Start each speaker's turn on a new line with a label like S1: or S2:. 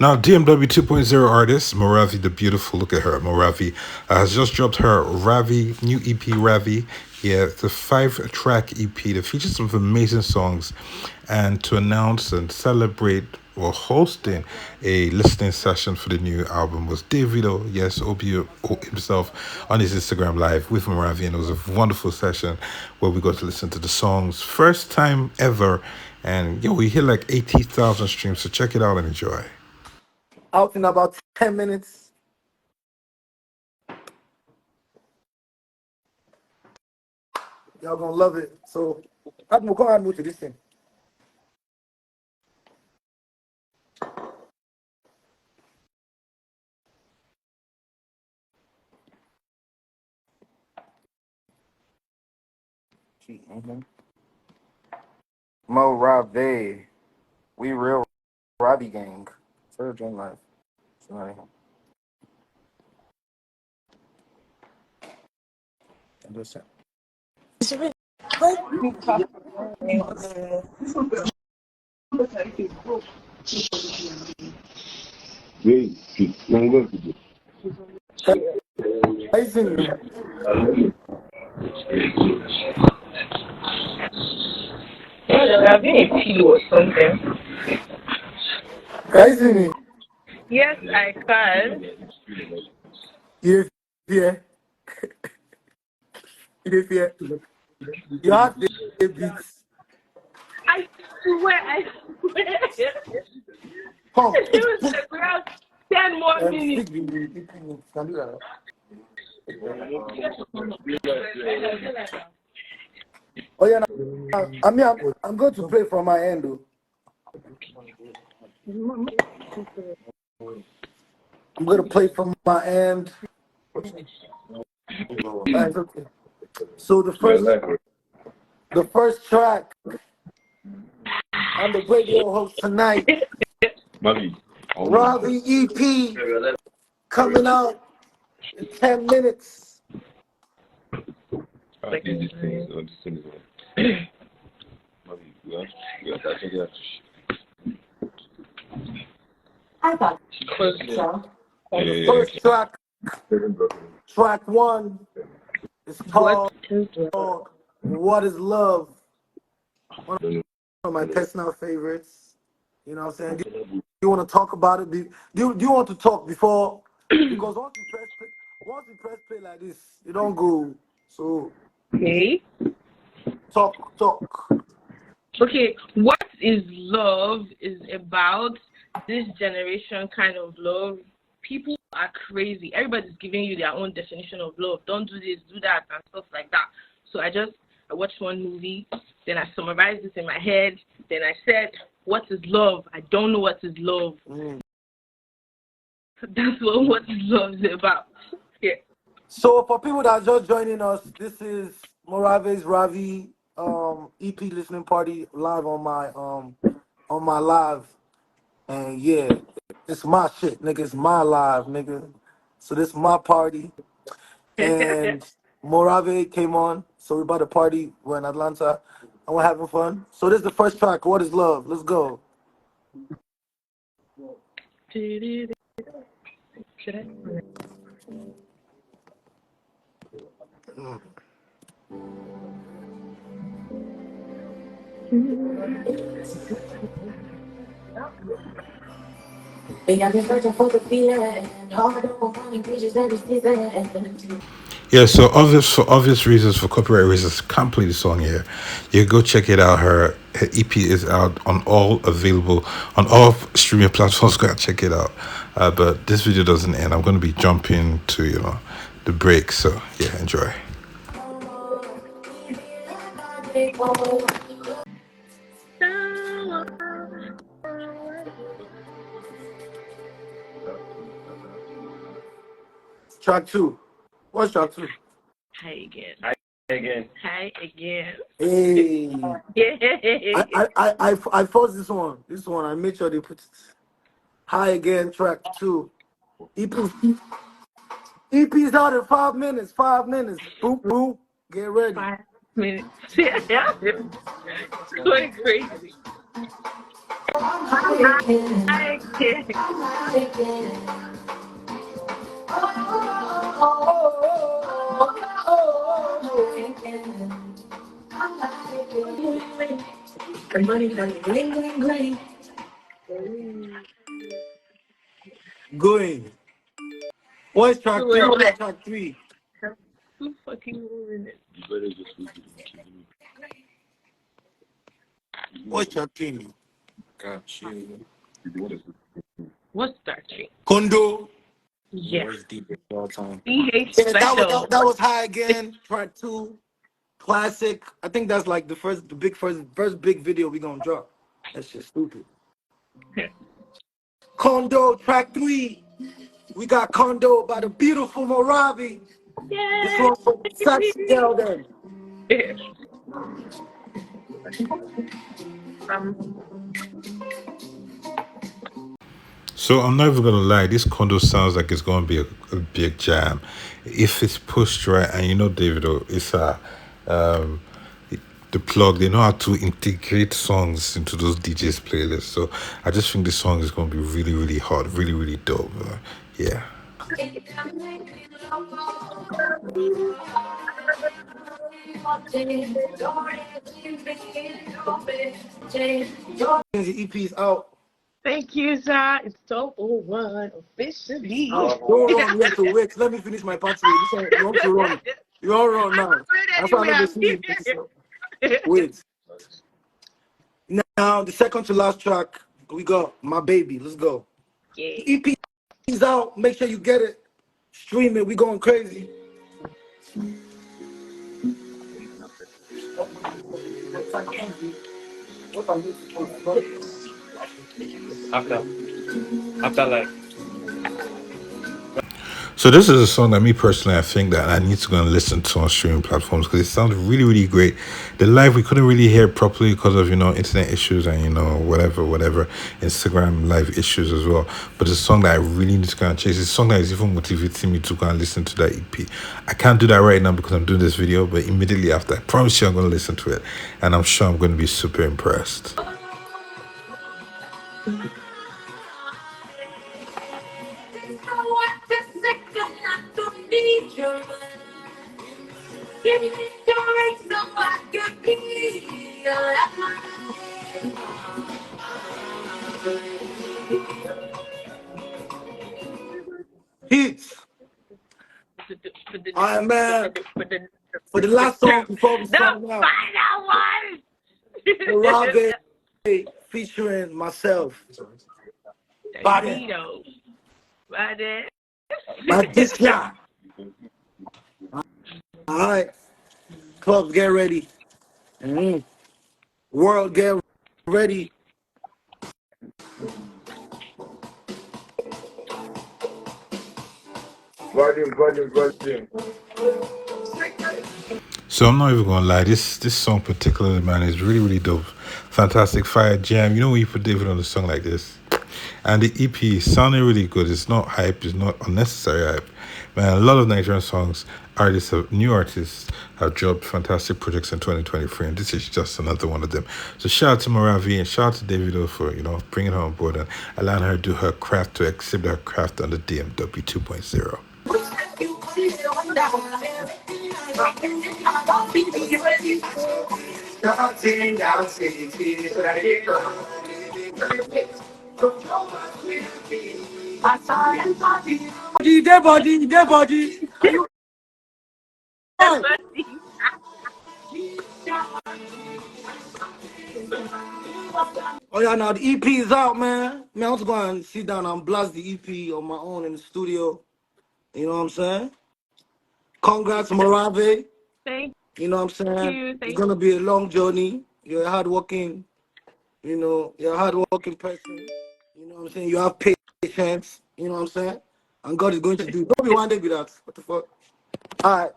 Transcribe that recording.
S1: Now, DMW 2.0 artist Morravey the Beautiful, look at her. Morravey has just dropped her RAVI, new EP RAVI. Yeah, it's a 5-track EP that features some amazing songs. And to announce and celebrate or hosting a listening session for the new album was Davido, yes, OB himself, on his Instagram live with Morravey. And it was a wonderful session where we got to listen to the songs. First time ever. And we hit like 80,000 streams. So check it out and enjoy.
S2: Out in about 10 minutes. Y'all gonna love it. So, I'm gonna move to this thing. Morravey. We real RAVI gang. Third gen life. Understand. I sing.
S3: Having a pillow or something.
S2: I sing.
S3: Yes, I can.
S2: Yeah. You fear. You have the beats.
S3: I swear.
S2: Come.
S3: It was around 10 more minutes.
S2: Oh yeah, I'm going to play from my end though. I'm going to play from my end. That's okay. So the first track on the radio host tonight, RAVI EP coming out in 10 minutes. I thought so. The first track, track 1, is called What is Love? One of my personal favorites. You know what I'm saying? Do you want to talk about it? Do you want to talk before? Because once you press play like this, you don't go. So,
S3: Okay.
S2: talk.
S3: Okay, what is love is about this generation kind of love. People are crazy. Everybody's giving you their own definition of love. Don't do this, do that, and stuff like that. So I watched one movie, then I summarized it in my head, then I said, what is love? I don't know what is love. That's what is love is about. Yeah.
S2: So for people that are just joining us, this is Morravey's RAVI EP listening party live on my live. And yeah, it's my shit, nigga. It's my live, nigga. So this is my party. And Morravey came on, so we about to party. We're in Atlanta and we're having fun. So this is the first track, What is Love? Let's go.
S3: Should I?
S1: Yeah, so for obvious reasons, for copyright reasons, can't play the song here. You go check it out. Her EP is out on all streaming platforms. Go and check it out. But this video doesn't end. I'm going to be jumping to the break. So yeah, enjoy.
S2: Track 2. What's track 2?
S3: Hi again.
S4: Again.
S3: Hi again.
S2: Hey.
S3: Yeah.
S2: I forced this one. This one, I made sure they put it. Hi again, track 2. EP's out in 5 minutes. 5 minutes. Boom, boom. Get ready.
S3: 5 minutes. Yeah. It's going crazy. I can't.
S2: Going. What's track
S3: So
S2: three?
S3: wait,
S2: What's track three?
S3: I'm too fucking minutes.
S2: What's track three?
S3: What's that thing?
S2: Condo.
S3: Yeah.
S2: Worst DJ of all time.
S3: CH
S2: Yeah,
S3: special.
S2: that was high again. Track two. Classic. I think that's like the first big video we gonna drop. That's just stupid. Condo track three. We got Condo by the beautiful Morravey. This
S3: Yay!
S2: one for Sexy Girl then.
S3: um,
S1: So I'm not even gonna lie, this condo sounds like it's gonna be a big jam. If it's pushed right, and you know Davido, it's um the plug, they know how to integrate songs into those DJs playlists. So I just think this song is gonna be really, really hot, really, really dope. Yeah.
S2: The EP's out.
S3: thank you, sir. It's 12:01 officially.
S2: Don't run yet to wait. Let me finish my party. You want to run? You want to run
S3: I'm
S2: now?
S3: not going
S2: That's why I'm
S3: anywhere.
S2: not see you. Wait. Now the second to last track, we got My Baby. Let's go.
S3: Okay.
S2: The EP is out. Make sure you get it. Stream it. We going crazy.
S4: After like
S1: So this is a song that me personally, I think that I need to go and listen to on streaming platforms because it sounds really, really great. The live we couldn't really hear it properly because of internet issues and whatever Instagram live issues as well. But it's a song that I really need to go and chase. It's a song that is even motivating me to go and listen to that EP. I can't do that right now because I'm doing this video, but immediately after, I promise you I'm going to listen to it, and I'm sure I'm going to be super impressed.
S2: Hits. All right, man. For the last song before we
S3: The
S2: sign out,
S3: final one.
S2: Morravey featuring myself. Body.
S3: Davido. Body.
S2: My this guy. All right. Clubs, get ready. World, get ready. Volume.
S1: So I'm not even gonna lie, this song particularly, man, is really, really dope. Fantastic fire jam. You know when you put David on a song like this? And the EP is sounding really good. It's not hype, it's not unnecessary hype. Man, a lot of Nigerian new artists have dropped fantastic projects in 2023, and this is just another one of them. So shout out to Morravey and shout out to Davido for, bringing her on board and allowing her to do her craft, to exhibit her craft on the DMW 2.0.
S2: Body. Oh yeah, now the EP is out, man. Man, I want to go and sit down and blast the EP on my own in the studio. You know what I'm saying? Congrats, Morravey.
S3: Thank
S2: You know what I'm saying?
S3: you.
S2: It's
S3: Thank
S2: gonna be a long journey. You're a hardworking, you're a hardworking person. You know what I'm saying? You have patience. You know what I'm saying? And God is going to do. Don't be one day with that. What the fuck? All right.